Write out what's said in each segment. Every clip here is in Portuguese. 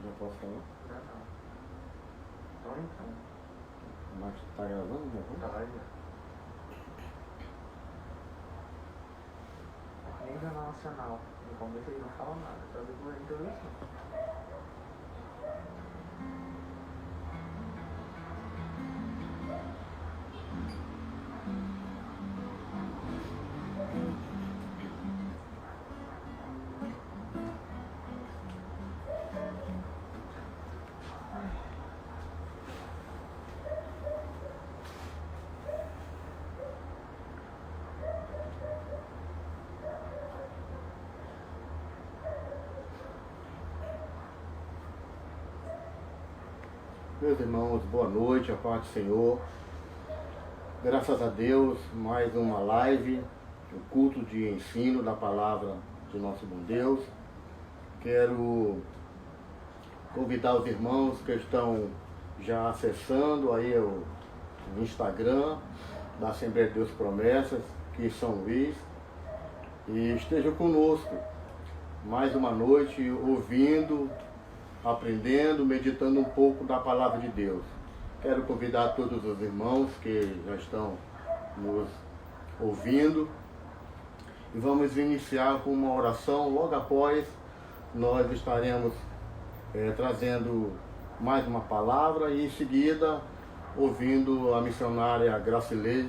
Já posso falar? Não. Só então. Mas tá gravando, né? Tá aí. Nem Jornal Nacional. No começo ele não fala nada, só depois da introdução. Meus irmãos, boa noite, a paz do Senhor. Graças a Deus, mais uma live, o culto de ensino da palavra de nosso bom Deus. Quero convidar os irmãos que estão já acessando aí o Instagram da Assembleia de Deus Promessas, que em São Luís, e estejam conosco mais uma noite ouvindo, aprendendo, meditando um pouco da palavra de Deus. Quero convidar todos os irmãos que já estão nos ouvindo e vamos iniciar com uma oração. Logo após nós estaremos trazendo mais uma palavra e em seguida ouvindo a missionária Gracileide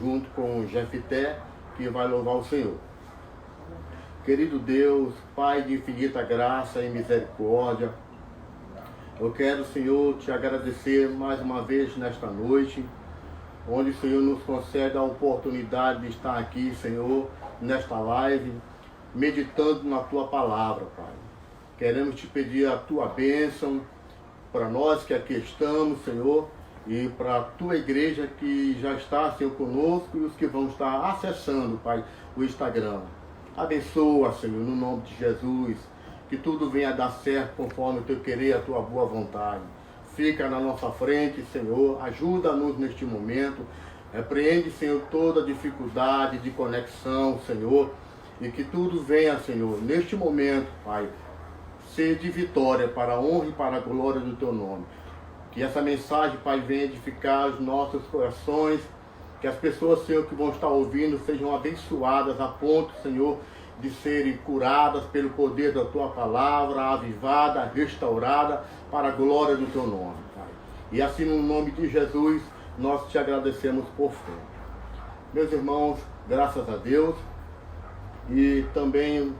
junto com o Jefité, que vai louvar o Senhor. Querido Deus, Pai de infinita graça e misericórdia, eu quero, Senhor, te agradecer mais uma vez nesta noite, onde o Senhor nos concede a oportunidade de estar aqui, Senhor, nesta live, meditando na Tua palavra, Pai. Queremos te pedir a Tua bênção para nós que aqui estamos, Senhor, e para a Tua igreja que já está, Senhor, conosco e os que vão estar acessando, Pai, o Instagram. Abençoa, Senhor, no nome de Jesus, que tudo venha a dar certo conforme o Teu querer e a Tua boa vontade. Fica na nossa frente, Senhor, ajuda-nos neste momento, repreende, Senhor, toda dificuldade de conexão, Senhor, e que tudo venha, Senhor, neste momento, Pai, ser de vitória para a honra e para a glória do Teu nome. Que essa mensagem, Pai, venha edificar os nossos corações, que as pessoas, Senhor, que vão estar ouvindo sejam abençoadas a ponto, Senhor, de serem curadas pelo poder da Tua palavra, avivada, restaurada, para a glória do Teu nome, Pai. E assim, no nome de Jesus, nós te agradecemos por fé. Meus irmãos, graças a Deus, e também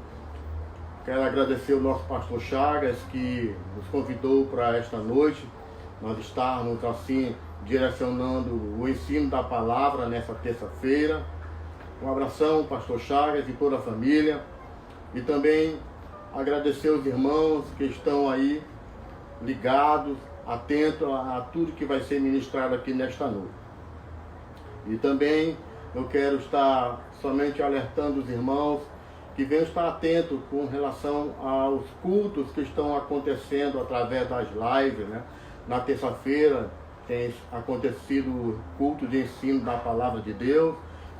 quero agradecer o nosso pastor Chagas, que nos convidou para esta noite, nós estarmos assim, direcionando o ensino da palavra nessa terça-feira. Um abração, pastor Chagas e toda a família. E também agradecer os irmãos que estão aí ligados, atentos a tudo que vai ser ministrado aqui nesta noite. E também eu quero estar somente alertando os irmãos que venham estar atentos com relação aos cultos que estão acontecendo através das lives, né? Na terça-feira tem acontecido o culto de ensino da palavra de Deus.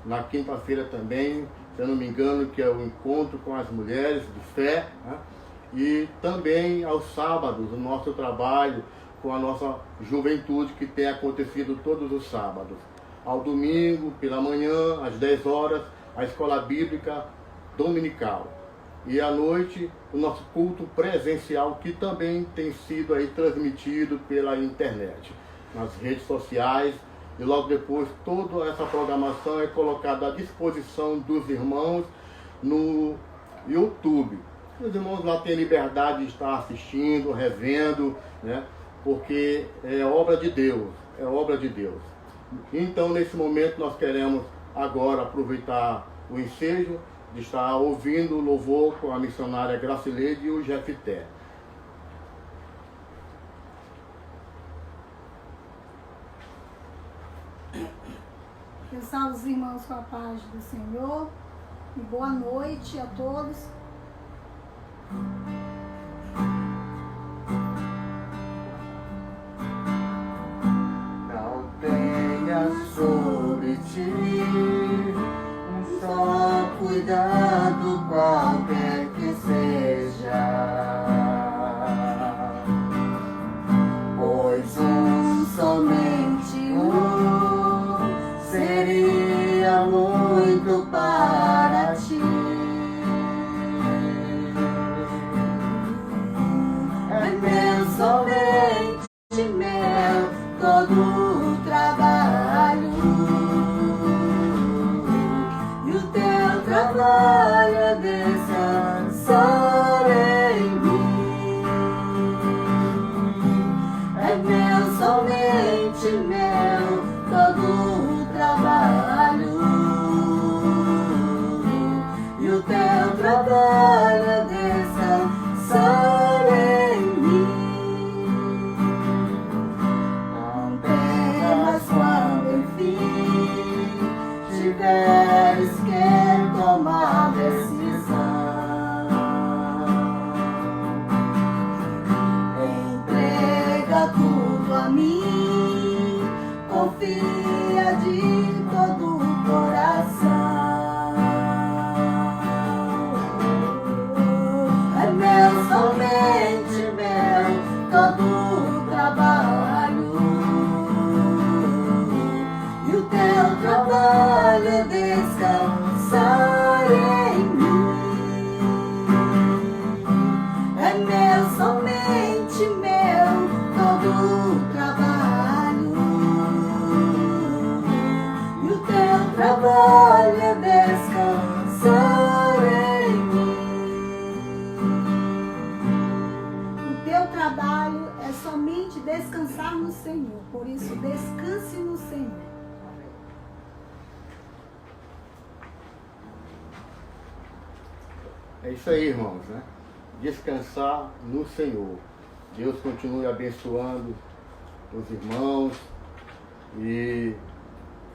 Na quinta-feira também, se eu não me engano, que é o encontro com as mulheres de fé, né? E também aos sábados, o nosso trabalho com a nossa juventude, que tem acontecido todos os sábados. Ao domingo, pela manhã, às 10 horas, a escola bíblica dominical. e à noite o nosso culto presencial, que também tem sido aí transmitido pela internet, nas redes sociais, e logo depois toda essa programação é colocada à disposição dos irmãos no YouTube. Os irmãos lá têm liberdade de estar assistindo, revendo, né? Porque é obra de Deus, é obra de Deus. Então, nesse momento, nós queremos agora aproveitar o ensejo de estar ouvindo o louvor com a missionária Gracileide e o Jefté. Eu salvo os irmãos com a paz do Senhor e boa noite a todos. Não tenha sobre ti um só cuidado, qualquer que seja, pois somente seria muito para ti. É meu, somente meu, todo o trabalho, e o teu trabalho é descansar em mim. É meu, somente meu, todo o trabalho, e o teu trabalho é descansar em mim. Não temas quando enfim tiveres que tomar decisão. Entrega tudo a mim, confia de todo o coração. É meu, somente meu, todo o trabalho, e o teu trabalho é descansar em mim. É meu, somente meu, todo o trabalho, e o teu trabalho é descansar em mim. O teu trabalho é somente descansar no Senhor. Por isso, descanse no Senhor. É isso aí, irmãos, né? Descansar no Senhor. Deus continue abençoando os irmãos e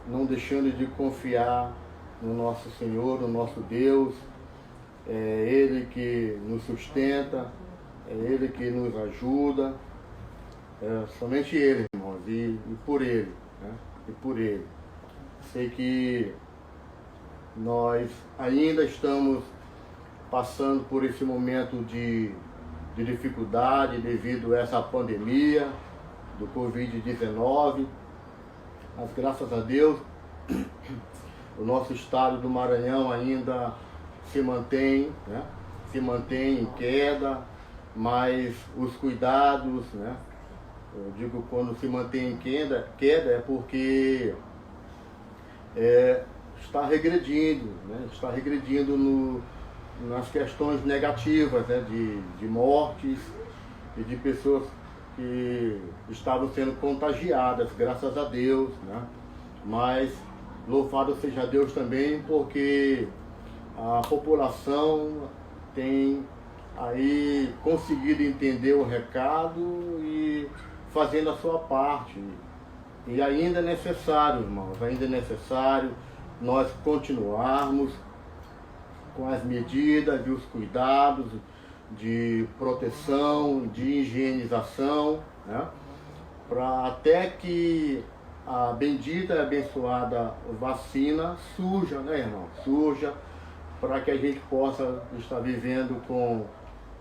não deixando de confiar no nosso Senhor, no nosso Deus. É Ele que nos sustenta, é Ele que nos ajuda. É somente Ele, irmãos, e por Ele, né? E por Ele. Sei que nós ainda estamos passando por esse momento de dificuldade devido a essa pandemia do Covid-19. Mas graças a Deus, o nosso estado do Maranhão ainda se mantém, né? Se mantém em queda, mas os cuidados, né? Eu digo quando se mantém em queda é porque está regredindo, né? Está regredindo nas questões negativas, né? De mortes e de pessoas que estavam sendo contagiadas, graças a Deus, né? Mas louvado seja Deus também, porque a população tem aí conseguido entender o recado e fazendo a sua parte. E ainda é necessário, irmãos, ainda é necessário nós continuarmos com as medidas e os cuidados de proteção, de higienização, né? Para até que a bendita e abençoada vacina surja, né, irmão? Surja, para que a gente possa estar vivendo com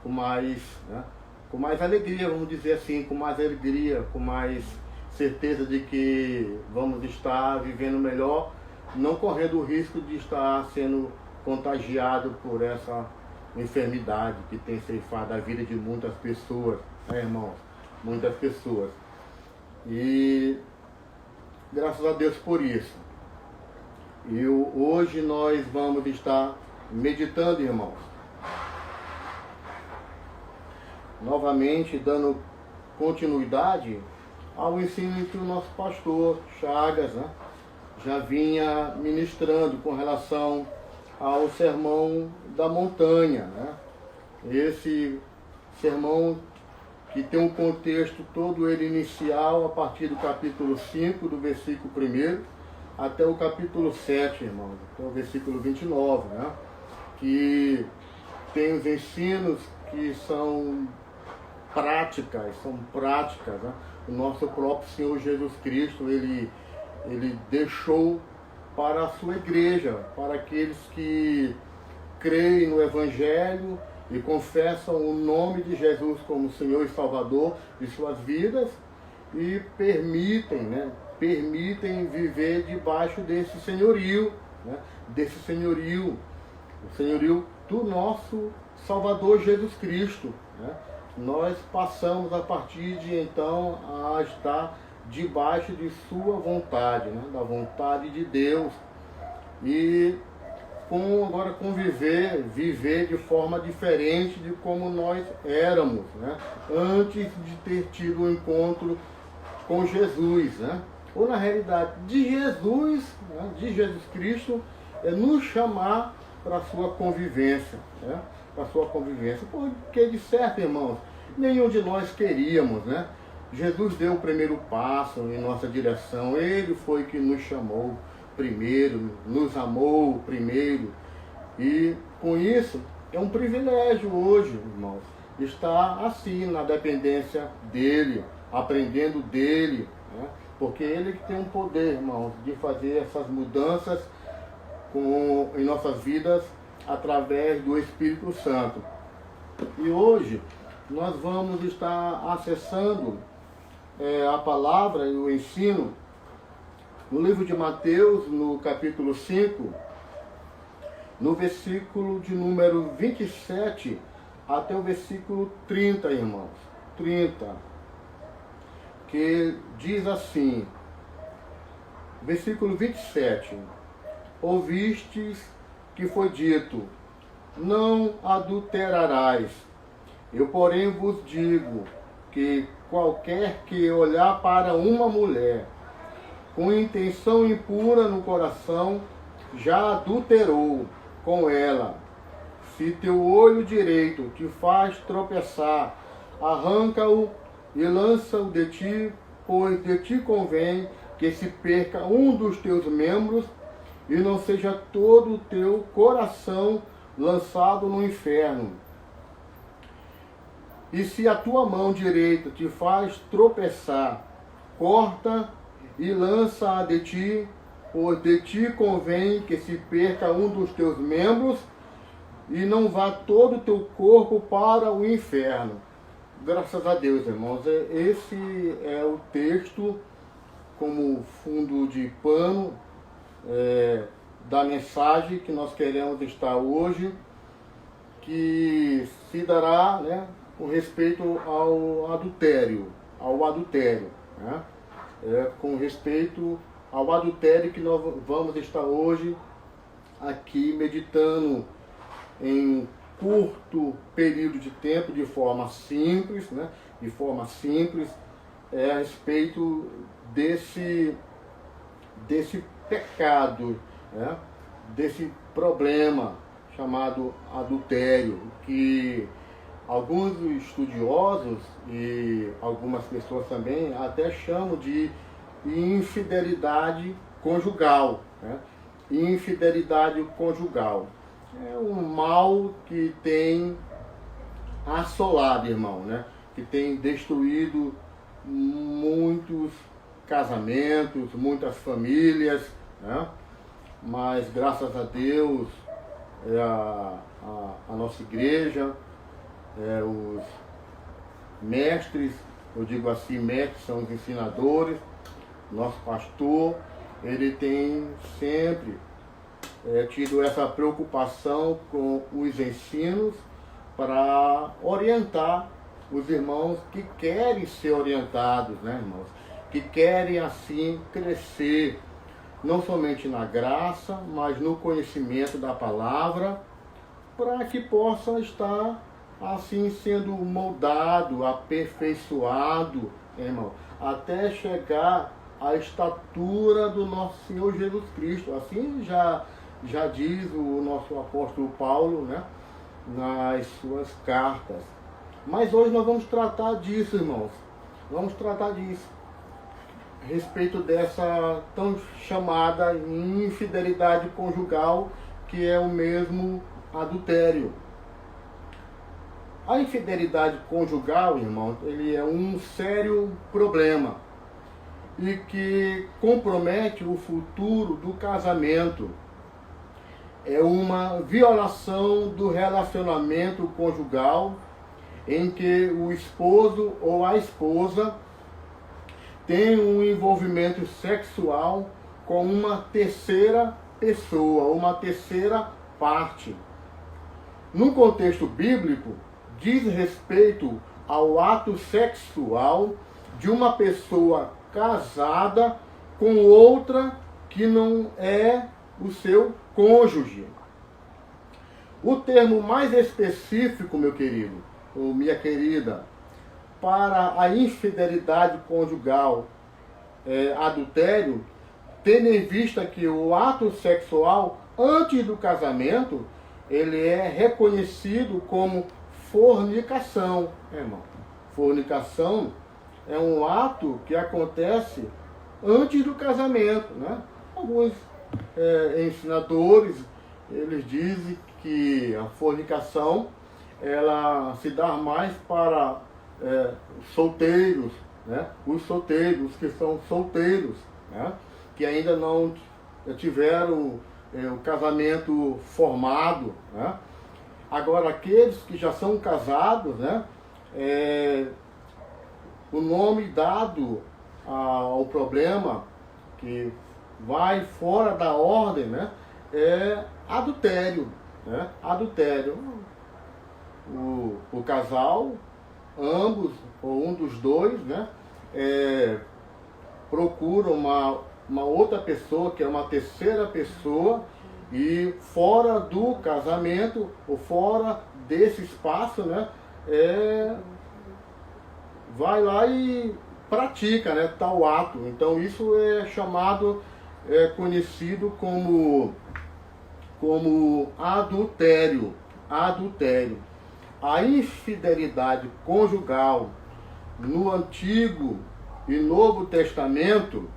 mais, né? Com mais alegria, vamos dizer assim, com mais alegria, com mais certeza de que vamos estar vivendo melhor, não correndo o risco de estar sendo contagiado por essa enfermidade que tem ceifado a vida de muitas pessoas, né, irmãos? Muitas pessoas. E graças a Deus por isso. E hoje nós vamos estar meditando, irmãos, novamente dando continuidade ao ensino que o nosso pastor Chagas, né, já vinha ministrando com relação ao sermão da montanha, né? Esse sermão que tem um contexto todo ele inicial a partir do capítulo 5, do versículo 1 até o capítulo 7, irmãos, até o versículo 29, né? Que tem os ensinos que são práticas, né? O nosso próprio Senhor Jesus Cristo, ele deixou para a sua igreja, para aqueles que creem no Evangelho e confessam o nome de Jesus como Senhor e Salvador de suas vidas e permitem viver debaixo desse senhorio, né? Desse senhorio, o senhorio do nosso Salvador Jesus Cristo, né? Nós passamos a partir de então a estar debaixo de sua vontade, né? Da vontade de Deus, e agora viver de forma diferente de como nós éramos, né? Antes de ter tido um encontro com Jesus, né? Ou na realidade de Jesus, né? De Jesus Cristo, nos chamar para a sua convivência, né? Para a sua convivência, porque de certo, irmãos, nenhum de nós queríamos, né? Jesus deu o primeiro passo em nossa direção, Ele foi que nos chamou primeiro, nos amou primeiro, e com isso é um privilégio hoje, irmãos, estar assim na dependência dEle, aprendendo dEle, né? Porque Ele que tem um poder, irmãos, de fazer essas mudanças em nossas vidas através do Espírito Santo. E hoje nós vamos estar acessando a palavra e o ensino no livro de Mateus, no capítulo 5, no versículo de número 27 até o versículo 30, irmãos. 30, que diz assim, versículo 27, ouvistes que foi dito, não adulterarás. Eu, porém, vos digo que qualquer que olhar para uma mulher com intenção impura no coração, já adulterou com ela. Se teu olho direito te faz tropeçar, arranca-o e lança-o de ti, pois de ti convém que se perca um dos teus membros e não seja todo o teu coração lançado no inferno. E se a tua mão direita te faz tropeçar, corta e lança-a de ti, pois de ti convém que se perca um dos teus membros e não vá todo o teu corpo para o inferno. Graças a Deus, irmãos, esse é o texto como fundo de pano da mensagem que nós queremos estar hoje, que se dará, né, com respeito ao adultério, né? Com respeito ao adultério que nós vamos estar hoje aqui meditando em curto período de tempo, de forma simples, né? De forma simples, a respeito desse pecado, né? Desse problema chamado adultério, que alguns estudiosos e algumas pessoas também até chamam de infidelidade conjugal, né? Infidelidade conjugal é um mal que tem assolado, irmão, né? Que tem destruído muitos casamentos, muitas famílias, né? Mas graças a Deus, a nossa igreja, os mestres, eu digo assim, mestres são os ensinadores, nosso pastor, ele tem sempre tido essa preocupação com os ensinos para orientar os irmãos que querem ser orientados, né, irmãos? Que querem assim crescer, não somente na graça, mas no conhecimento da palavra, para que possa estar assim sendo moldado, aperfeiçoado, irmão, até chegar à estatura do nosso Senhor Jesus Cristo. Assim já diz o nosso apóstolo Paulo, né, nas suas cartas. Mas hoje nós vamos tratar disso, irmãos. Vamos tratar disso. A respeito dessa tão chamada infidelidade conjugal, que é o mesmo adultério. A infidelidade conjugal, irmão, ele é um sério problema e que compromete o futuro do casamento. É uma violação do relacionamento conjugal em que o esposo ou a esposa tem um envolvimento sexual com uma terceira pessoa, uma terceira parte. No contexto bíblico, diz respeito ao ato sexual de uma pessoa casada com outra que não é o seu cônjuge. O termo mais específico, meu querido, ou minha querida, para a infidelidade conjugal, adultério, tendo em vista que o ato sexual antes do casamento, ele é reconhecido como fornicação, irmão. Fornicação é um ato que acontece antes do casamento, né? Alguns ensinadores, eles dizem que a fornicação, ela se dá mais para solteiros, né? Os solteiros que são solteiros, né? Que ainda não tiveram o casamento formado, né? Agora, aqueles que já são casados, né? O nome dado ao problema que vai fora da ordem, né? É adultério, né? Adultério. O casal, ambos, ou um dos dois, né? Procura uma outra pessoa, que é uma terceira pessoa, e fora do casamento, ou fora desse espaço, né? Vai lá e pratica, né, tal ato. Então isso é chamado, conhecido como adultério. Adultério. A infidelidade conjugal no Antigo e Novo Testamento,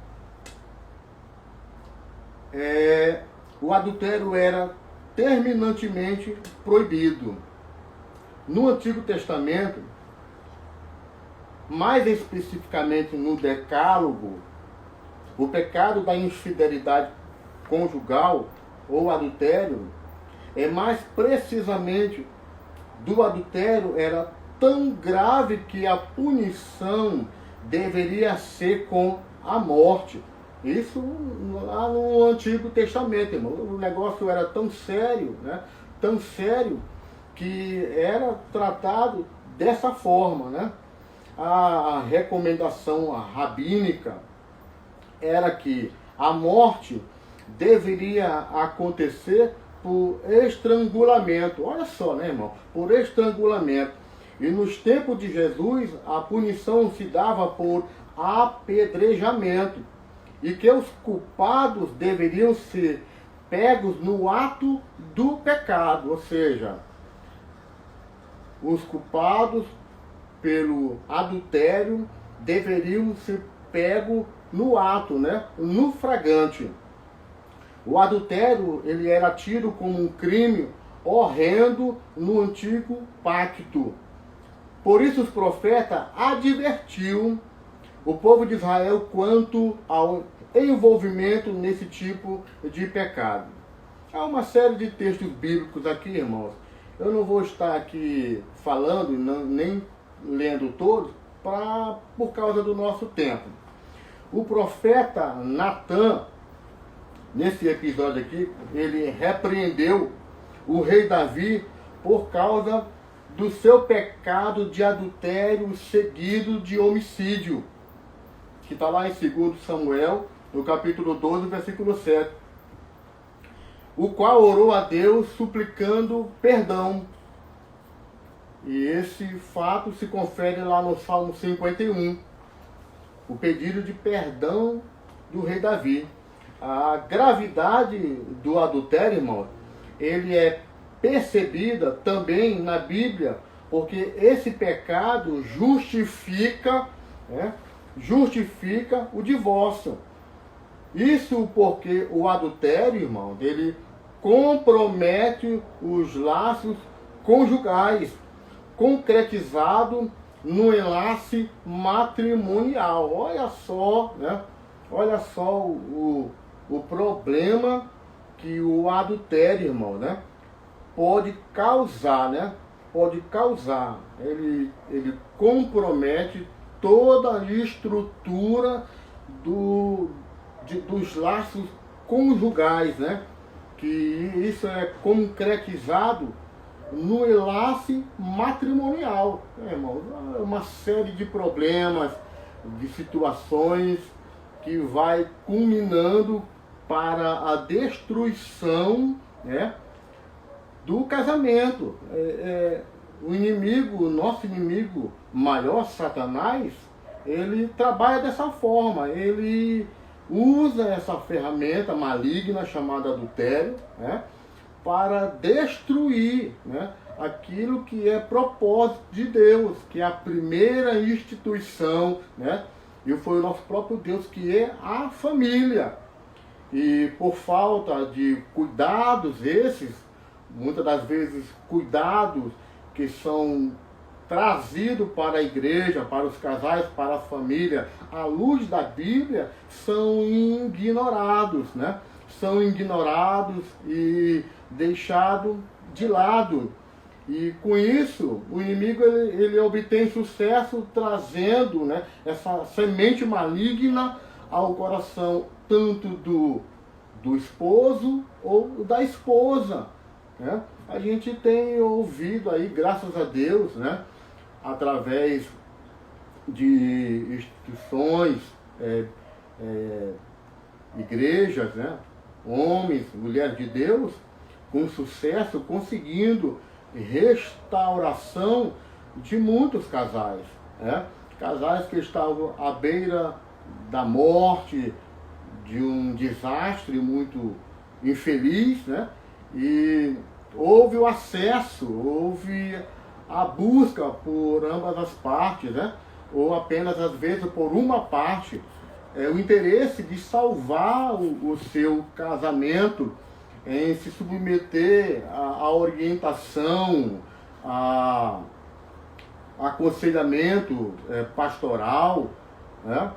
o adultério era terminantemente proibido. No Antigo Testamento, mais especificamente no Decálogo, o pecado da infidelidade conjugal ou adultério, mais precisamente do adultério, era tão grave que a punição deveria ser com a morte. Isso lá no Antigo Testamento, irmão. O negócio era tão sério, né? Tão sério, que era tratado dessa forma, né? A recomendação rabínica era que a morte deveria acontecer por estrangulamento. Olha só, né, irmão? Por estrangulamento. E nos tempos de Jesus, a punição se dava por apedrejamento. E que os culpados deveriam ser pegos no ato do pecado. Ou seja, os culpados pelo adultério deveriam ser pegos no ato, né? No flagrante. O adultério, ele era tido como um crime horrendo no Antigo Pacto. Por isso os profetas advertiam o povo de Israel quanto ao envolvimento nesse tipo de pecado. Há uma série de textos bíblicos aqui, irmãos. Eu não vou estar aqui falando, nem lendo todos, por causa do nosso tempo. O profeta Natan, nesse episódio aqui, ele repreendeu o rei Davi por causa do seu pecado de adultério seguido de homicídio, que está lá em 2 Samuel, no capítulo 12, versículo 7, o qual orou a Deus suplicando perdão. E esse fato se confere lá no Salmo 51, o pedido de perdão do rei Davi. A gravidade do adultério, irmão, ele é percebida também na Bíblia, porque esse pecado justifica o divórcio. Isso porque o adultério, irmão, ele compromete os laços conjugais, concretizado no enlace matrimonial. Olha só, né? Olha só o problema que o adultério, irmão, né, pode causar, né? Pode causar. Ele compromete toda a estrutura dos laços conjugais, né? Que isso é concretizado no enlace matrimonial, irmão. É uma série de problemas, de situações que vai culminando para a destruição, né, do casamento. O inimigo, nosso inimigo maior, Satanás, ele trabalha dessa forma. Ele usa essa ferramenta maligna chamada adultério, né, para destruir, né, aquilo que é propósito de Deus, que é a primeira instituição, né, e foi o nosso próprio Deus, que é a família. E por falta de cuidados muitas das vezes cuidados que são trazidos para a igreja, para os casais, para a família, à luz da Bíblia, são ignorados, né? São ignorados e deixados de lado. E com isso, o inimigo ele obtém sucesso trazendo, né, essa semente maligna ao coração tanto do esposo ou da esposa, né? A gente tem ouvido aí, graças a Deus, né, através de instituições, igrejas, né, homens, mulheres de Deus, com sucesso, conseguindo restauração de muitos casais, né? Casais que estavam à beira da morte, de um desastre muito infeliz, né? E houve o acesso, houve a busca por ambas as partes, né? Ou apenas às vezes por uma parte, o interesse de salvar o seu casamento, em se submeter à orientação, a aconselhamento pastoral, né?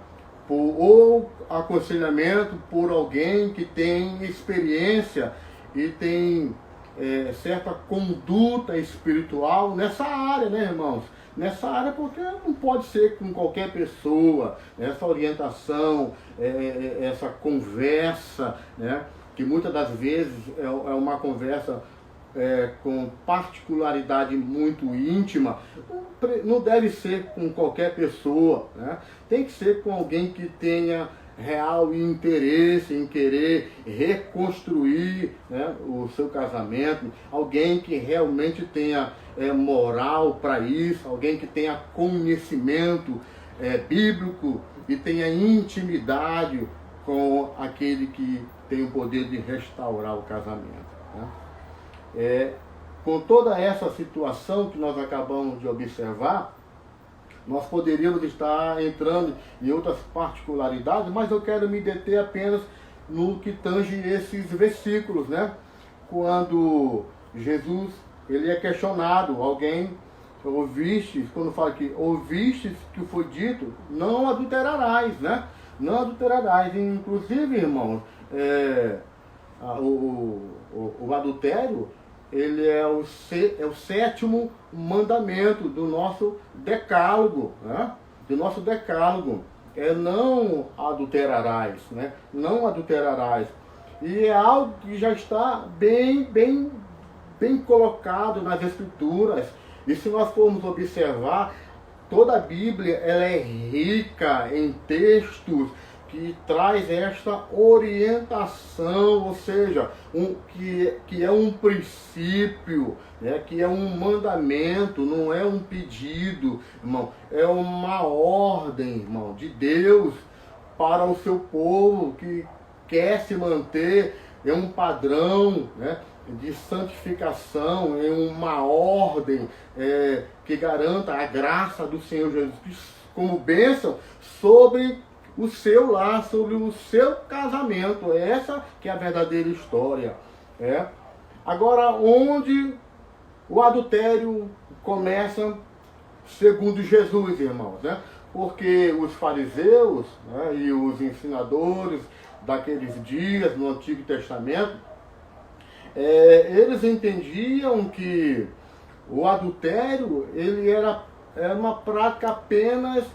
Ou aconselhamento por alguém que tem experiência e tem certa conduta espiritual nessa área, né, irmãos? Nessa área, porque não pode ser com qualquer pessoa, essa orientação, essa conversa, né? Que muitas das vezes é uma conversa com particularidade muito íntima, não deve ser com qualquer pessoa, né? Tem que ser com alguém que tenha real interesse em querer reconstruir, né, o seu casamento, alguém que realmente tenha moral para isso, alguém que tenha conhecimento bíblico e tenha intimidade com aquele que tem o poder de restaurar o casamento, né? Com toda essa situação que nós acabamos de observar, nós poderíamos estar entrando em outras particularidades, mas eu quero me deter apenas no que tange esses versículos, né? Quando Jesus ele é questionado, alguém ouvistes, quando fala que ouvistes que foi dito, não adulterarás, né? Não adulterarás. Inclusive, irmãos, o adultério, ele é o sétimo mandamento do nosso decálogo, né? Do nosso decálogo. Não adulterarás, né? Não adulterarás. E é algo que já está bem colocado nas Escrituras. E se nós formos observar, toda a Bíblia ela é rica em textos que traz esta orientação, ou seja, que é um princípio, né, que é um mandamento, não é um pedido, irmão, é uma ordem, irmão, de Deus para o seu povo que quer se manter em um padrão, né, de santificação, em uma ordem que garanta a graça do Senhor Jesus Cristo como bênção sobre o seu lar, sobre o seu casamento. Essa que é a verdadeira história. Agora, onde o adultério começa, segundo Jesus, irmãos, né? Porque os fariseus, né, e os ensinadores daqueles dias no Antigo Testamento, eles entendiam que o adultério ele era uma prática apenas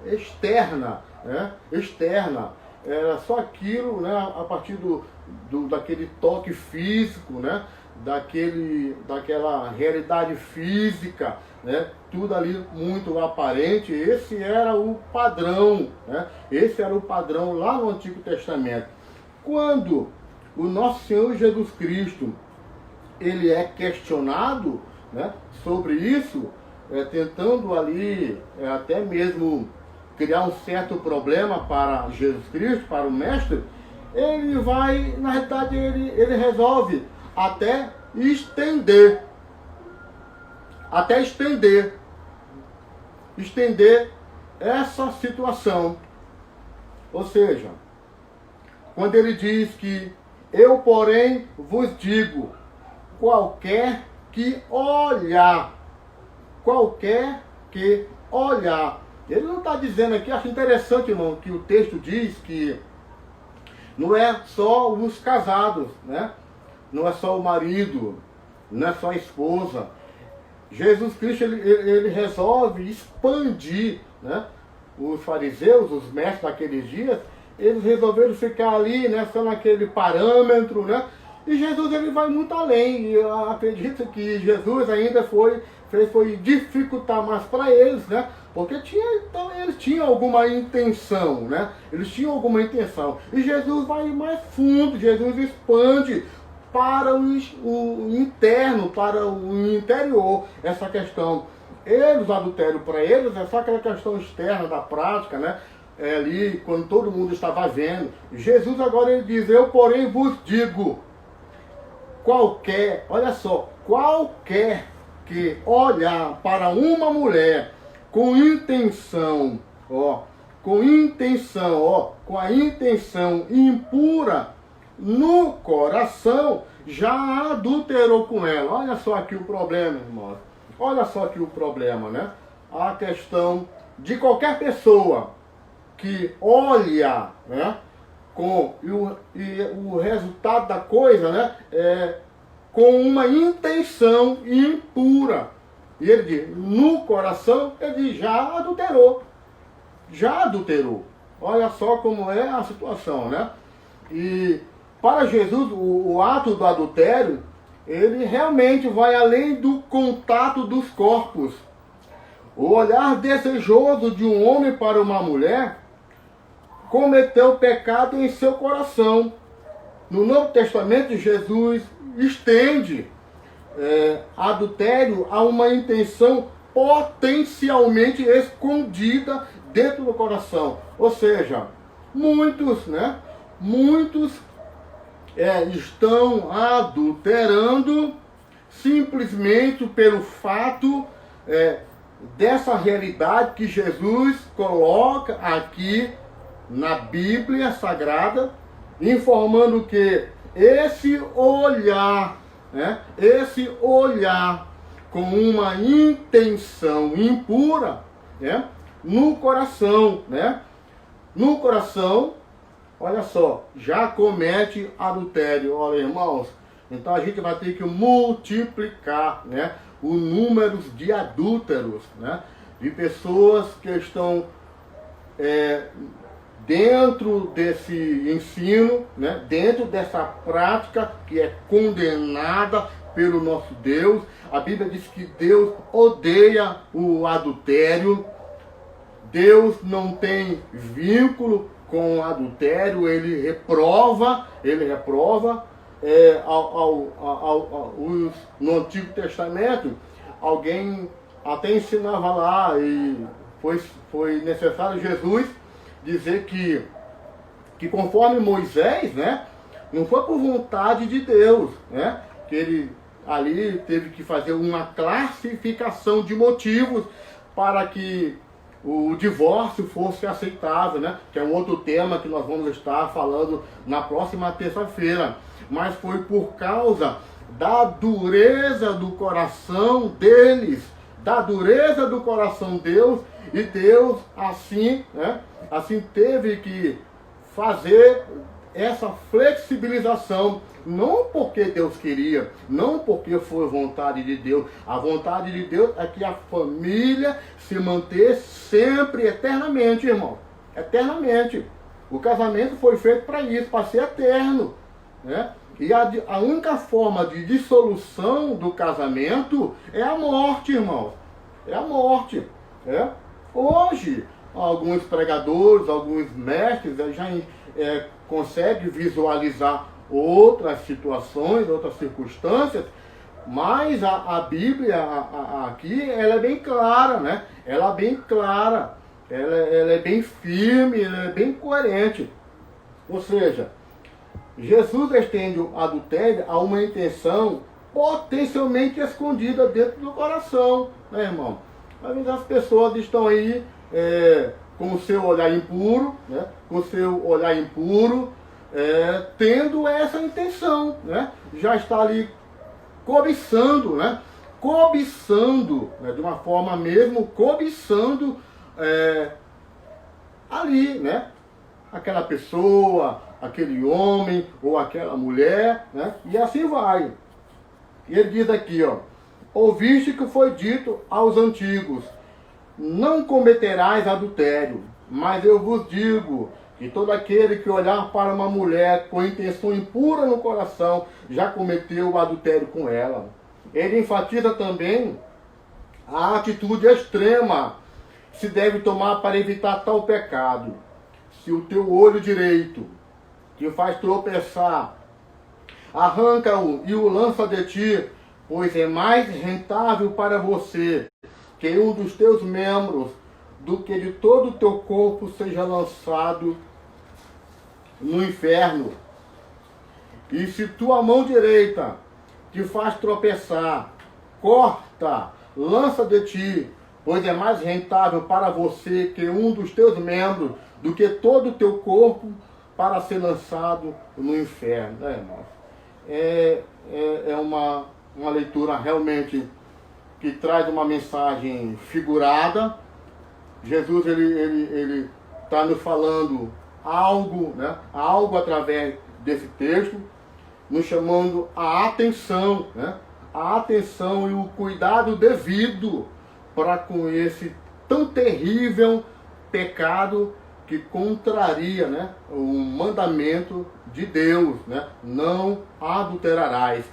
externa, né? Externa. Era só aquilo, né, a partir daquele toque físico, né, daquela realidade física, né, tudo ali muito aparente. Esse era o padrão, né? Esse era o padrão lá no Antigo Testamento. Quando o nosso Senhor Jesus Cristo ele é questionado, né, sobre isso, tentando ali até mesmo criar um certo problema para Jesus Cristo, para o Mestre, ele vai, na realidade, ele resolve até estender essa situação. Ou seja, quando ele diz que eu, porém, vos digo, qualquer que olhar. Ele não está dizendo aqui, acho interessante, irmão, que o texto diz que não é só os casados, né? Não é só o marido, não é só a esposa. Jesus Cristo, ele resolve expandir, né? Os fariseus, os mestres daqueles dias, eles resolveram ficar ali, né, só naquele parâmetro, né? E Jesus ele vai muito além. E eu acredito que Jesus ainda foi dificultar mais para eles, né? Porque eles tinham alguma intenção, né? Eles tinham alguma intenção. E Jesus vai mais fundo, Jesus expande para o interno, para o interior, essa questão. O adultério para eles é só aquela questão externa da prática, né? Ali, quando todo mundo estava vendo. Jesus agora ele diz, eu porém vos digo, qualquer que olhar para uma mulher com a intenção impura no coração, já adulterou com ela. Olha só aqui o problema, irmãos. Olha só aqui o problema, né? A questão de qualquer pessoa que olha, né, e o resultado da coisa, né, com uma intenção impura. E ele diz, no coração, ele diz, já adulterou. Olha só como é a situação, né? E para Jesus, o ato do adultério, ele realmente vai além do contato dos corpos. O olhar desejoso de um homem para uma mulher cometeu pecado em seu coração. No Novo Testamento, Jesus estende adultério a uma intenção potencialmente escondida dentro do coração. Ou seja, muitos estão adulterando simplesmente pelo fato dessa realidade que Jesus coloca aqui na Bíblia Sagrada, informando que esse olhar com uma intenção impura, né, no coração, olha só, já comete adultério. Olha, irmãos, então a gente vai ter que multiplicar, né, o número de adúlteros, né, de pessoas que estão dentro desse ensino, né, dentro dessa prática que é condenada pelo nosso Deus. A Bíblia diz que Deus odeia o adultério. Deus não tem vínculo com o adultério, ele reprova no Antigo Testamento. Alguém até ensinava lá, e foi necessário Jesus dizer que conforme Moisés, né, não foi por vontade de Deus, né, que ele ali teve que fazer uma classificação de motivos para que o divórcio fosse aceitável, né, que é um outro tema que nós vamos estar falando na próxima terça-feira. Mas foi por causa da dureza do coração deles, da dureza do coração Deus, e Deus assim, né, assim teve que fazer essa flexibilização, não porque Deus queria, não porque foi vontade de Deus. A vontade de Deus é que a família se mantesse sempre, eternamente, irmão. Eternamente. O casamento foi feito para isso, para ser eterno, né? E a única forma de dissolução do casamento é a morte, irmão. É a morte. É? Hoje, alguns pregadores, alguns mestres já conseguem visualizar outras situações, outras circunstâncias, mas a Bíblia aqui, ela é bem clara, né? Ela é bem clara, ela é bem firme, ela é bem coerente. Ou seja, Jesus estende o adultério a uma intenção potencialmente escondida dentro do coração, né, irmão? Às vezes as pessoas estão aí com o seu olhar impuro, né? Com o seu olhar impuro, tendo essa intenção, né? Já está ali cobiçando, né? Cobiçando, né? De uma forma mesmo, cobiçando ali, né? Aquela pessoa, aquele homem ou aquela mulher, né? E assim vai. E ele diz aqui, ó: ouviste que foi dito aos antigos, não cometerás adultério, mas eu vos digo que todo aquele que olhar para uma mulher com intenção impura no coração, já cometeu o adultério com ela. Ele enfatiza também a atitude extrema que se deve tomar para evitar tal pecado. Se o teu olho direito te faz tropeçar, arranca-o e o lança de ti, pois é mais rentável para você que um dos teus membros do que de todo o teu corpo seja lançado no inferno. E se tua mão direita te faz tropeçar, corta, lança de ti, pois é mais rentável para você que um dos teus membros do que todo o teu corpo para ser lançado no inferno. Irmãos? É uma leitura realmente que traz uma mensagem figurada. Jesus ele está nos falando algo, né? Algo através desse texto, nos chamando a atenção, né? A atenção e o cuidado devido para com esse tão terrível pecado que contraria, né, o mandamento de Deus, né? Não adulterarás.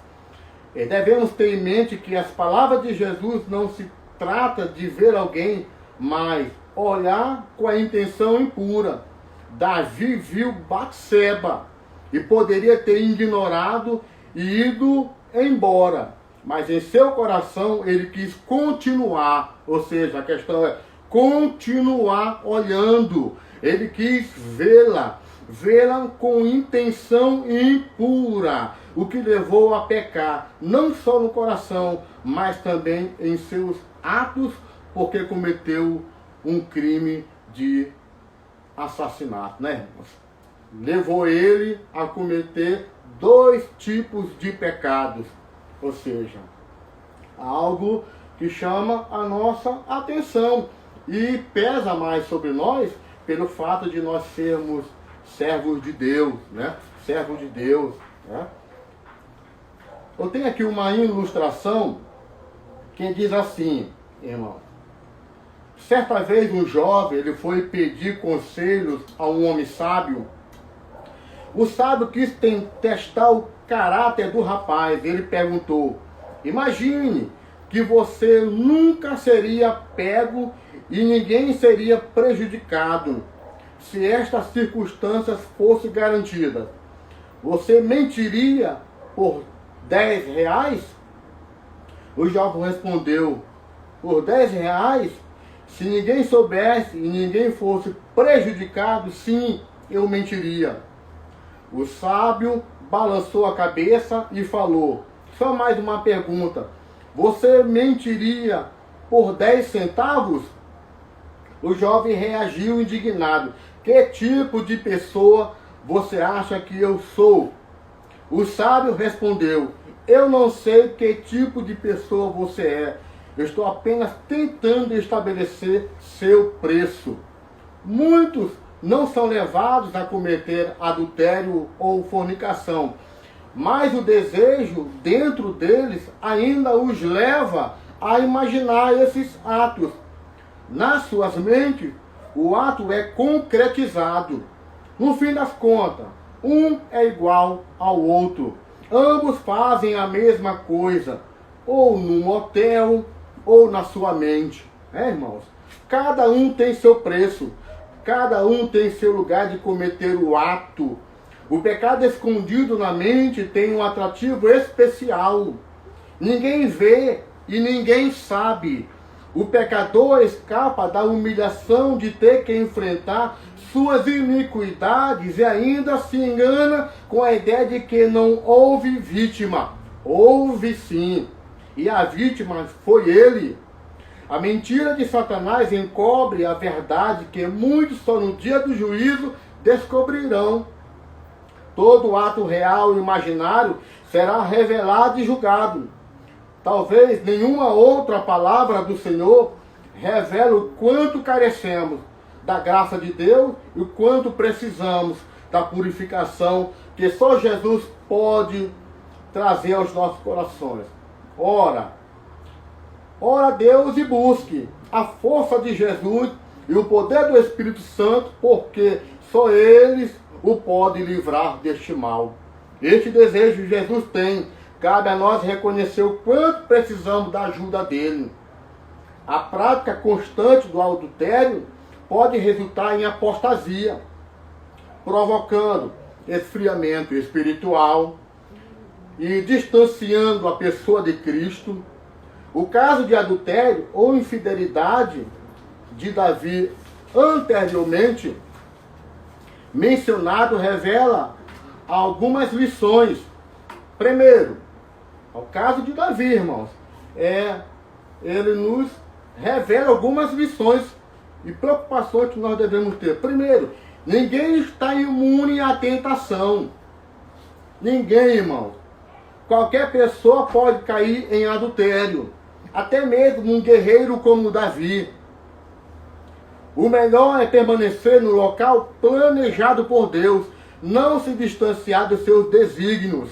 Devemos ter em mente que as palavras de Jesus não se trata de ver alguém, mas olhar com a intenção impura. Davi viu Batseba e poderia ter ignorado e ido embora, mas em seu coração ele quis continuar, ou seja, a questão é continuar olhando. Ele quis vê-la com intenção impura, o que levou a pecar, não só no coração, mas também em seus atos, porque cometeu um crime de assassinato, né, irmãos? Levou ele a cometer 2 tipos de pecados, ou seja, algo que chama a nossa atenção e pesa mais sobre nós pelo fato de nós sermos servos de Deus, né? Servos de Deus, né? Eu tenho aqui uma ilustração que diz assim, irmão: Certa vez um jovem, ele foi pedir conselhos a um homem sábio. O sábio quis testar o caráter do rapaz. Ele perguntou: imagine que você nunca seria pego e ninguém seria prejudicado se estas circunstâncias fossem garantidas. Você mentiria por 10 reais? O jovem respondeu: por 10 reais? Se ninguém soubesse e ninguém fosse prejudicado, sim, eu mentiria. O sábio balançou a cabeça e falou: só mais uma pergunta. Você mentiria por 10 centavos? O jovem reagiu indignado. Que tipo de pessoa você acha que eu sou? O sábio respondeu: eu não sei que tipo de pessoa você é. Eu estou apenas tentando estabelecer seu preço. Muitos não são levados a cometer adultério ou fornicação, mas o desejo dentro deles ainda os leva a imaginar esses atos. Nas suas mentes, o ato é concretizado. No fim das contas, um é igual ao outro. Ambos fazem a mesma coisa, ou num hotel, ou na sua mente. Irmãos? Cada um tem seu preço. Cada um tem seu lugar de cometer o ato. O pecado escondido na mente tem um atrativo especial. Ninguém vê e ninguém sabe. O pecador escapa da humilhação de ter que enfrentar suas iniquidades e ainda se engana com a ideia de que não houve vítima. Houve sim. E a vítima foi ele. A mentira de Satanás encobre a verdade que muitos só no dia do juízo descobrirão. Todo ato real e imaginário será revelado e julgado. Talvez nenhuma outra palavra do Senhor revele o quanto carecemos da graça de Deus e o quanto precisamos da purificação que só Jesus pode trazer aos nossos corações. Ora a Deus e busque a força de Jesus e o poder do Espírito Santo, porque só eles o podem livrar deste mal. Este desejo Jesus tem. Cabe a nós reconhecer o quanto precisamos da ajuda dele. A prática constante do adultério pode resultar em apostasia, provocando esfriamento espiritual e distanciando a pessoa de Cristo. O caso de adultério ou infidelidade de Davi anteriormente mencionado revela algumas lições. Primeiro, o caso de Davi, irmãos, ele nos revela algumas lições e preocupações que nós devemos ter. Primeiro, ninguém está imune à tentação. Ninguém, irmão. Qualquer pessoa pode cair em adultério. Até mesmo um guerreiro como Davi. O melhor é permanecer no local planejado por Deus. Não se distanciar dos seus desígnios.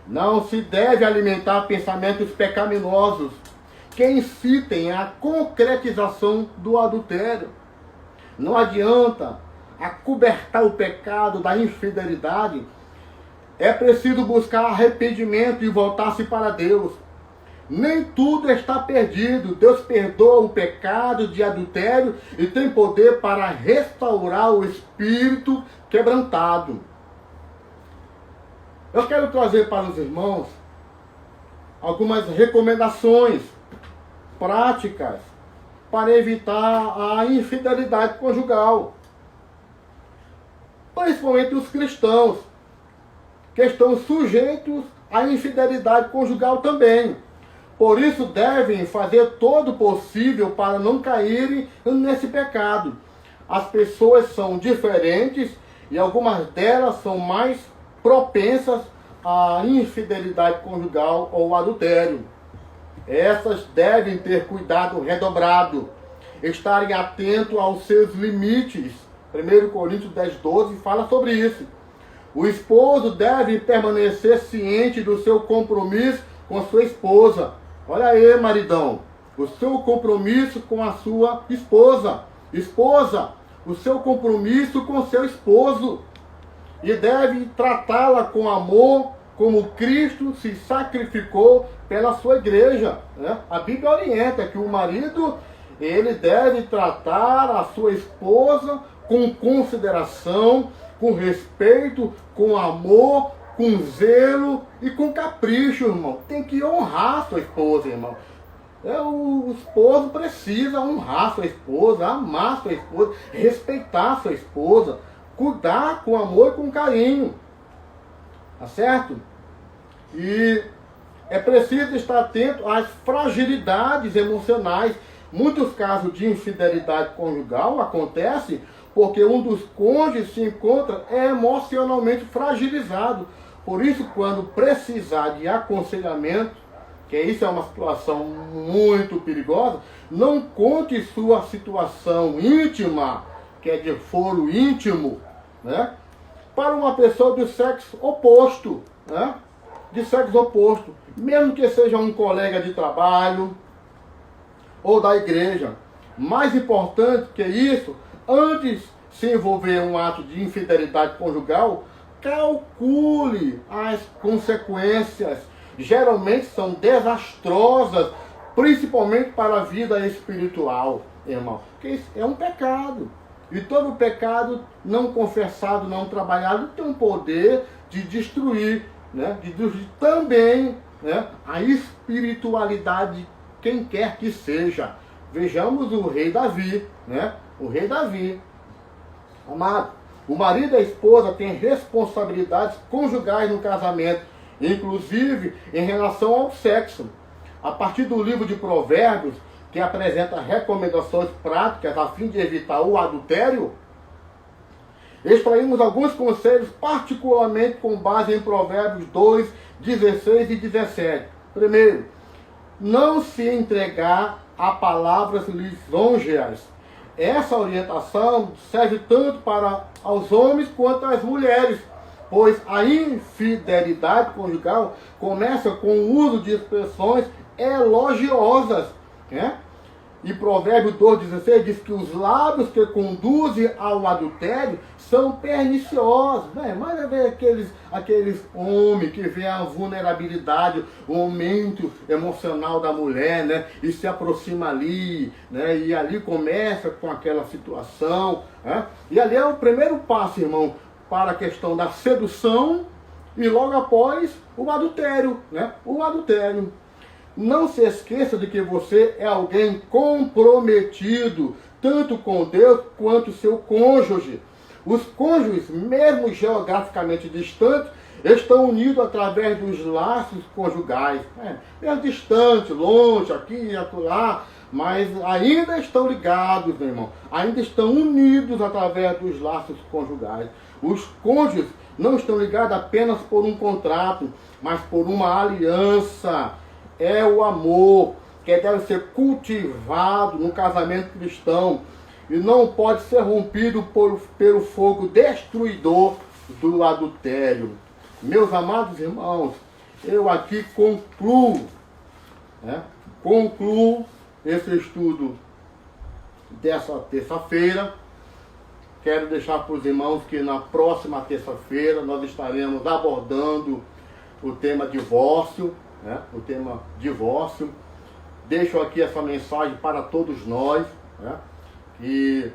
Não se deve alimentar pensamentos pecaminosos que incitem à concretização do adultério. Não adianta acobertar o pecado da infidelidade. É preciso buscar arrependimento e voltar-se para Deus. Nem tudo está perdido. Deus perdoa o pecado de adultério e tem poder para restaurar o espírito quebrantado. Eu quero trazer para os irmãos algumas recomendações práticas para evitar a infidelidade conjugal. Principalmente os cristãos, que estão sujeitos à infidelidade conjugal também. Por isso devem fazer todo o possível para não caírem nesse pecado. As pessoas são diferentes e algumas delas são mais propensas à infidelidade conjugal ou adultério. Essas devem ter cuidado redobrado, estarem atentos aos seus limites. 1 Coríntios 10:12 fala sobre isso. O esposo deve permanecer ciente do seu compromisso com sua esposa. Olha aí, maridão. o seu compromisso com a sua esposa. Esposa, o seu compromisso com seu esposo. E deve tratá-la com amor, como Cristo se sacrificou pela sua igreja. Né? A Bíblia orienta que o marido, ele deve tratar a sua esposa com consideração, com respeito, com amor, com zelo e com capricho, irmão. Tem que honrar a sua esposa, irmão. O esposo precisa honrar sua esposa, amar sua esposa, respeitar sua esposa, cuidar com amor e com carinho. Tá certo? E é preciso estar atento às fragilidades emocionais. Muitos casos de infidelidade conjugal acontecem porque um dos cônjuges se encontra emocionalmente fragilizado. Por isso, quando precisar de aconselhamento, que isso é uma situação muito perigosa, não conte sua situação íntima, que é de foro íntimo, né, para uma pessoa do sexo oposto, né, de sexo oposto, mesmo que seja um colega de trabalho ou da igreja. Mais importante que isso, antes de se envolver em um ato de infidelidade conjugal, calcule as consequências. Geralmente são desastrosas, principalmente para a vida espiritual, irmão. Porque isso é um pecado. E todo pecado não confessado, não trabalhado, tem um poder de destruir, né? De destruir também, né, a espiritualidade de quem quer que seja. Vejamos o rei Davi, né? O rei Davi. Amado, o marido e a esposa têm responsabilidades conjugais no casamento, inclusive em relação ao sexo. A partir do livro de Provérbios, que apresenta recomendações práticas a fim de evitar o adultério, extraímos alguns conselhos, particularmente com base em Provérbios 2, 16 e 17. Primeiro, não se entregar a palavras lisonjeas. Essa orientação serve tanto para os homens quanto às mulheres, pois a infidelidade conjugal começa com o uso de expressões elogiosas, né? E Provérbios 2,16 diz que os lábios que conduzem ao adultério são perniciosos, né? Mas é ver aqueles homens que vê a vulnerabilidade, o aumento emocional da mulher, né? E se aproxima ali, né? E ali começa com aquela situação, né? E ali é o primeiro passo, irmão, para a questão da sedução e logo após o adultério, né? O adultério. Não se esqueça de que você é alguém comprometido, tanto com Deus quanto seu cônjuge. Os cônjuges, mesmo geograficamente distantes, estão unidos através dos laços conjugais. Mesmo distante, longe, aqui e acolá, mas ainda estão ligados, meu irmão. Ainda estão unidos através dos laços conjugais. Os cônjuges não estão ligados apenas por um contrato, mas por uma aliança. É o amor que deve ser cultivado no casamento cristão e não pode ser rompido pelo fogo destruidor do adultério. Meus amados irmãos, eu aqui concluo esse estudo dessa terça-feira. Quero deixar para os irmãos que na próxima terça-feira nós estaremos abordando o tema divórcio. O tema divórcio. Deixo aqui essa mensagem para todos nós, né? Que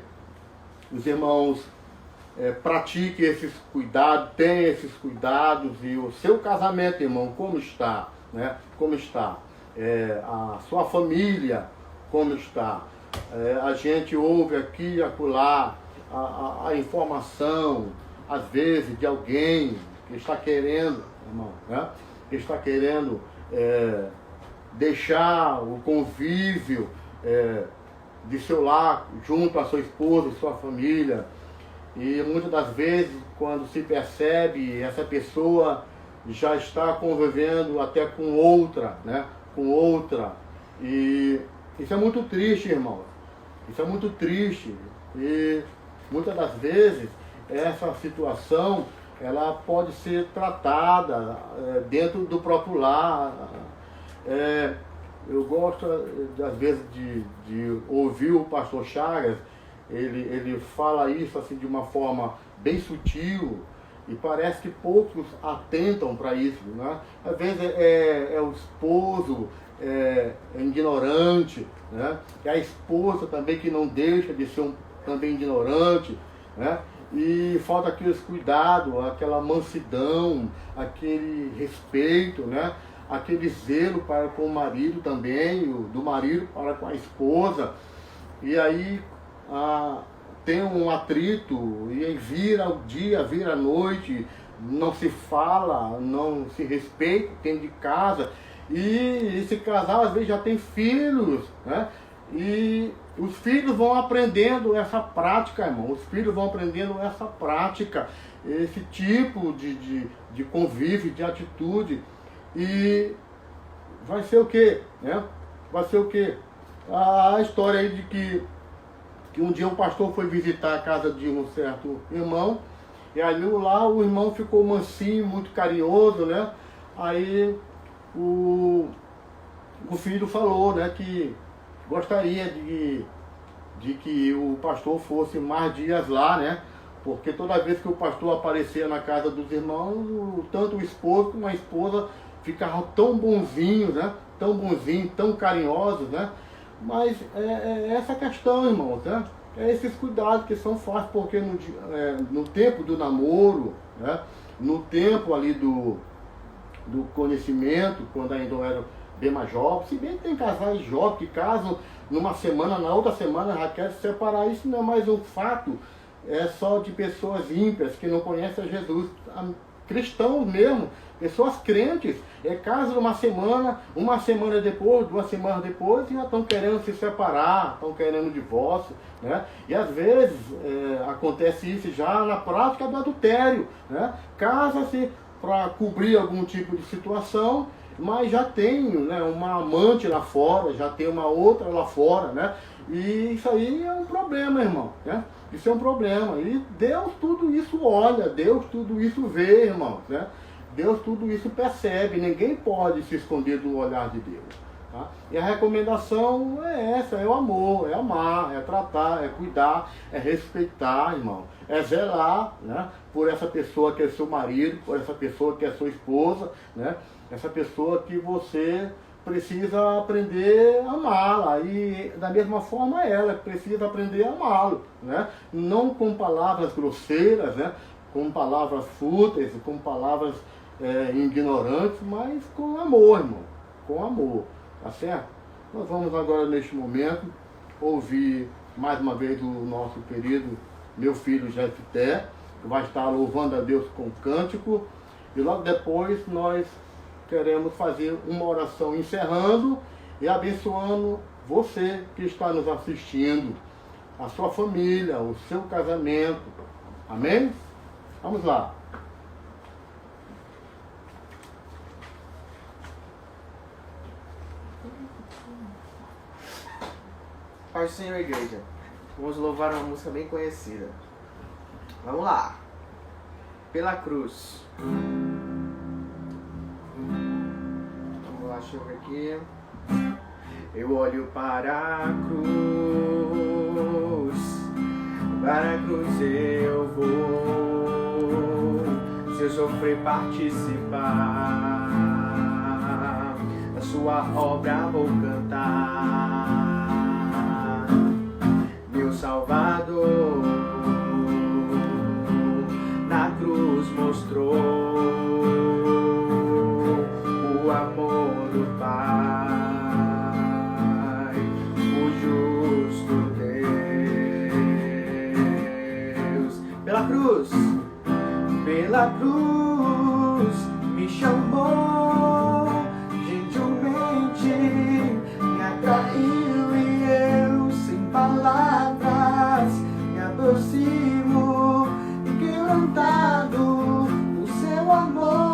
os irmãos pratiquem esses cuidados, tenham esses cuidados, e o seu casamento, irmão, como está, né? Como está? A sua família, como está? A gente ouve aqui e acolá a informação, às vezes, de alguém que está querendo, irmão, né? Que está querendo deixar o convívio de seu lar junto à sua esposa e sua família. E muitas das vezes, quando se percebe, essa pessoa já está convivendo até com outra, né? Com outra. E isso é muito triste, irmão. Isso é muito triste. E muitas das vezes, essa situação ela pode ser tratada dentro do próprio lar. eu gosto, às vezes, de ouvir o pastor Chagas. Ele fala isso assim de uma forma bem sutil e parece que poucos atentam para isso, né? Às vezes é o esposo é ignorante, né? É a esposa também que não deixa de ser também ignorante, né? E falta aqueles cuidados, aquela mansidão, aquele respeito, né? Aquele zelo para com o marido também, do marido para com a esposa. E aí tem um atrito, e aí vira o dia, vira a noite, não se fala, não se respeita dentro de casa. E esse casal às vezes já tem filhos, né? E os filhos vão aprendendo essa prática, irmão. Os filhos vão aprendendo essa prática, esse tipo de convívio, de atitude. E vai ser o quê? Né? Vai ser o quê? A história aí de que um dia um pastor foi visitar a casa de um certo irmão, e aí lá o irmão ficou mansinho, muito carinhoso, né? Aí o filho falou, né, que gostaria de que o pastor fosse mais dias lá, né? Porque toda vez que o pastor aparecia na casa dos irmãos, tanto o esposo como a esposa ficavam tão bonzinhos, né? Tão bonzinhos, tão carinhosos, né? Mas é essa questão, irmãos, né? É esses cuidados que são fáceis, porque no tempo do namoro, né? No tempo ali do conhecimento, quando ainda era bem mais jovem, se bem que tem casais jovens que casam numa semana, na outra semana já querem se separar, isso não é mais um fato, é só de pessoas ímpias que não conhecem a Jesus, cristãos mesmo, pessoas crentes, casam uma semana depois, 2 semanas depois, e já estão querendo se separar, estão querendo divórcio, né? E às vezes acontece isso já na prática do adultério, né? Casa-se para cobrir algum tipo de situação, mas já tem, né, uma amante lá fora, já tem uma outra lá fora, né? E isso aí é um problema, irmão, né? Isso é um problema. E Deus tudo isso olha, Deus tudo isso vê, irmão, né? Deus tudo isso percebe, ninguém pode se esconder do olhar de Deus. Tá? E a recomendação é essa, é o amor, é amar, é tratar, é cuidar, é respeitar, irmão. É zelar, né, por essa pessoa que é seu marido, por essa pessoa que é sua esposa, né? Essa pessoa que você precisa aprender a amá-la, e da mesma forma ela precisa aprender a amá-lo, né? Não com palavras grosseiras, né? Com palavras fúteis, com palavras ignorantes, mas com amor, irmão, com amor, tá certo? Nós vamos agora neste momento ouvir mais uma vez o nosso querido meu filho Jefté, que vai estar louvando a Deus com cântico, e logo depois nós queremos fazer uma oração encerrando e abençoando você que está nos assistindo, a sua família, o seu casamento. Amém? Vamos lá. Paz do Senhor, igreja. Vamos louvar uma música bem conhecida. Vamos lá. Pela cruz. Vamos lá, deixa eu ver aqui. Eu olho para a cruz eu vou. Se eu sofrer participar da sua obra, vou cantar. Meu Salvador na cruz mostrou o amor do Pai, o justo Deus. Pela cruz me chamou, gentilmente me atraiu, e eu sem palavras me aproximo, e quebrantado no seu amor.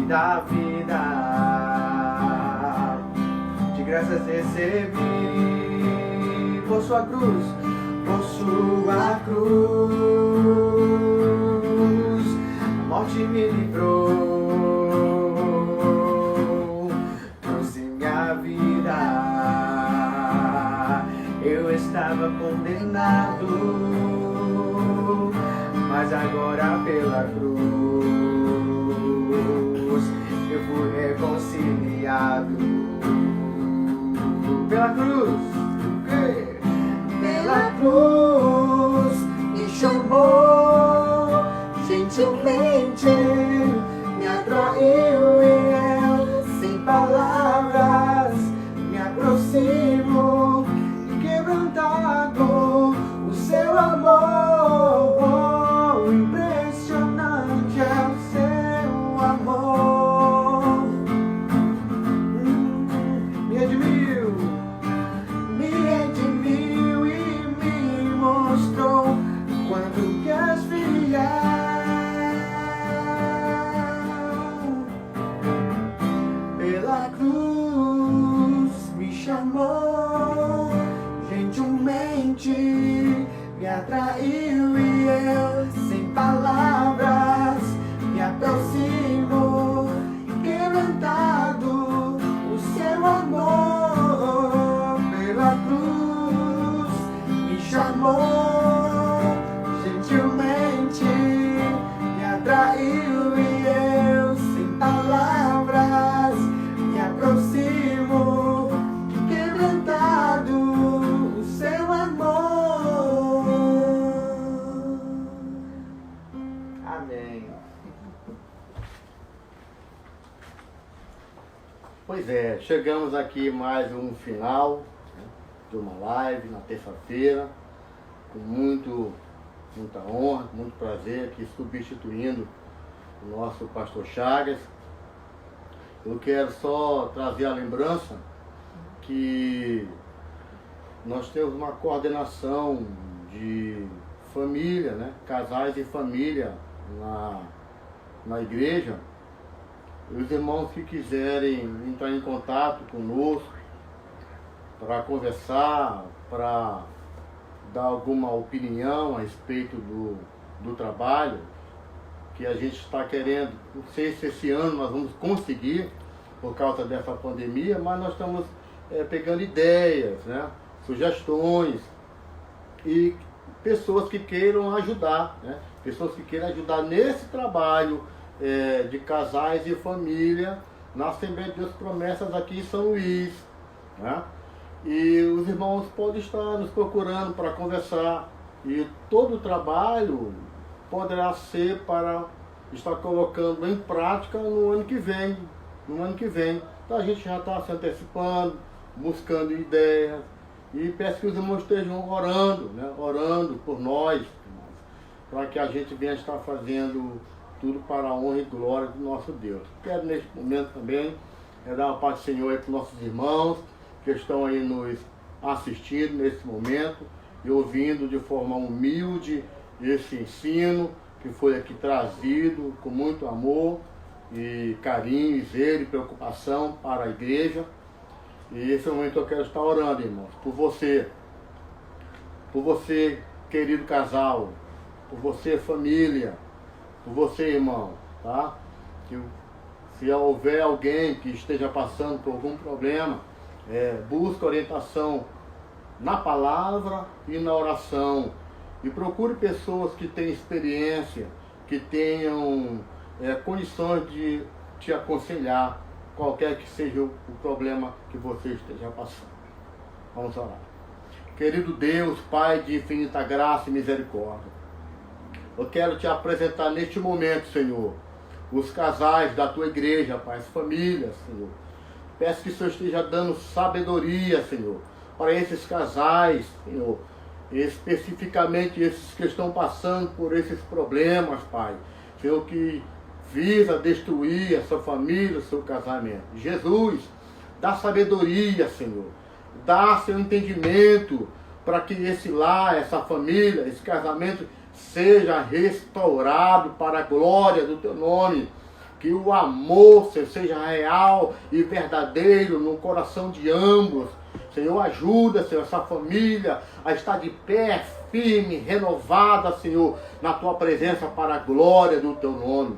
Da vida graças recebi por sua cruz, por sua cruz. A morte me livrou, trouxe minha vida. Eu estava condenado, mas agora pela cruz eu fui reconciliado. Pela cruz, pela cruz me chamou, gentilmente me atraiu e eu, sem palavras, me aproximo, quebrantado, o seu amor, impressionante é o seu amor. Me redimiu e me mostrou quanto que és fiel. Pela cruz me chamou, gentilmente me atraiu e eu, sem palavras, me aproximo, quebrantado, o seu amor. Pela cruz me chamou, gentilmente me atraiu e eu, sem palavras, me aproximo, quebrantado, o seu amor. Amém. Pois é, chegamos aqui mais um final, né, de uma live na terça-feira, com muita honra, muito prazer, aqui substituindo o nosso pastor Chagas. Eu quero só trazer a lembrança que nós temos uma coordenação de família, né, casais e família na igreja. Os irmãos que quiserem entrar em contato conosco para conversar, para dar alguma opinião a respeito do trabalho que a gente está querendo, não sei se esse ano nós vamos conseguir por causa dessa pandemia, mas nós estamos pegando ideias, né, sugestões e pessoas que queiram ajudar, né, pessoas que queiram ajudar nesse trabalho de casais e família na Assembleia de Deus Promessas aqui em São Luís, né? E os irmãos podem estar nos procurando para conversar e todo o trabalho poderá ser para estar colocando em prática no ano que vem. Então a gente já está se antecipando, buscando ideias e peço que os irmãos estejam orando, né? Orando por nós, para que a gente venha estar fazendo tudo para a honra e glória do nosso Deus. Quero neste momento também dar uma paz do Senhor aí para os nossos irmãos que estão aí nos assistindo nesse momento e ouvindo de forma humilde esse ensino que foi aqui trazido com muito amor e carinho, zelo e preocupação para a igreja. E esse momento eu quero estar orando, irmãos, por você, querido casal, por você, família, por você, irmão, tá? Que se houver alguém que esteja passando por algum problema, busque orientação na palavra e na oração. E procure pessoas que tenham experiência, que tenham condições de te aconselhar, qualquer que seja o problema que você esteja passando. Vamos orar. Querido Deus, Pai de infinita graça e misericórdia, eu quero te apresentar neste momento, Senhor, os casais da tua igreja, Pai, as famílias, Senhor. Peço que o Senhor esteja dando sabedoria, Senhor, para esses casais, Senhor, especificamente esses que estão passando por esses problemas, Pai, Senhor, que visa destruir a sua família, o seu casamento. Jesus, dá sabedoria, Senhor, dá seu entendimento para que esse lar, essa família, esse casamento seja restaurado para a glória do teu nome. Que o amor, Senhor, seja real e verdadeiro no coração de ambos. Senhor, ajuda, Senhor, essa família a estar de pé, firme, renovada, Senhor, na Tua presença para a glória do Teu nome.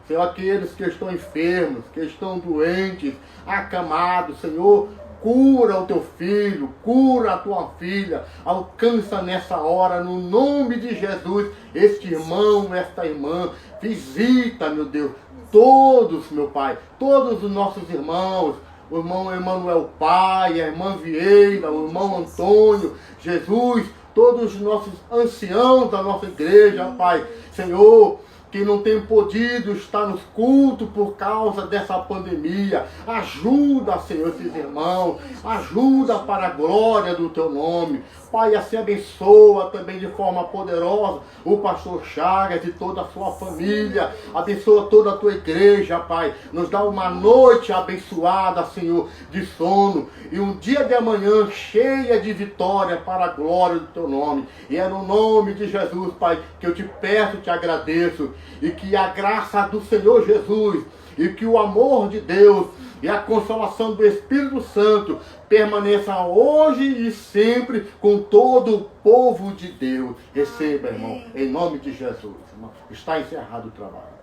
Senhor, aqueles que estão enfermos, que estão doentes, acamados, Senhor, cura o Teu filho, cura a Tua filha, alcança nessa hora, no nome de Jesus, este irmão, esta irmã, visita, meu Deus, todos, meu Pai, todos os nossos irmãos, o irmão Emanuel Pai, a irmã Vieira, o irmão Antônio, Jesus, todos os nossos anciãos da nossa igreja, Pai, Senhor, que não tem podido estar nos cultos por causa dessa pandemia. Ajuda, Senhor, esses irmãos. Ajuda para a glória do Teu nome. Pai, assim abençoa também de forma poderosa o pastor Chagas e toda a sua família. Abençoa toda a Tua igreja, Pai. Nos dá uma noite abençoada, Senhor, de sono. E um dia de amanhã cheia de vitória para a glória do Teu nome. E é no nome de Jesus, Pai, que eu te peço, te agradeço. E que a graça do Senhor Jesus e que o amor de Deus e a consolação do Espírito Santo permaneça hoje e sempre com todo o povo de Deus. Receba, irmão, em nome de Jesus. Está encerrado o trabalho.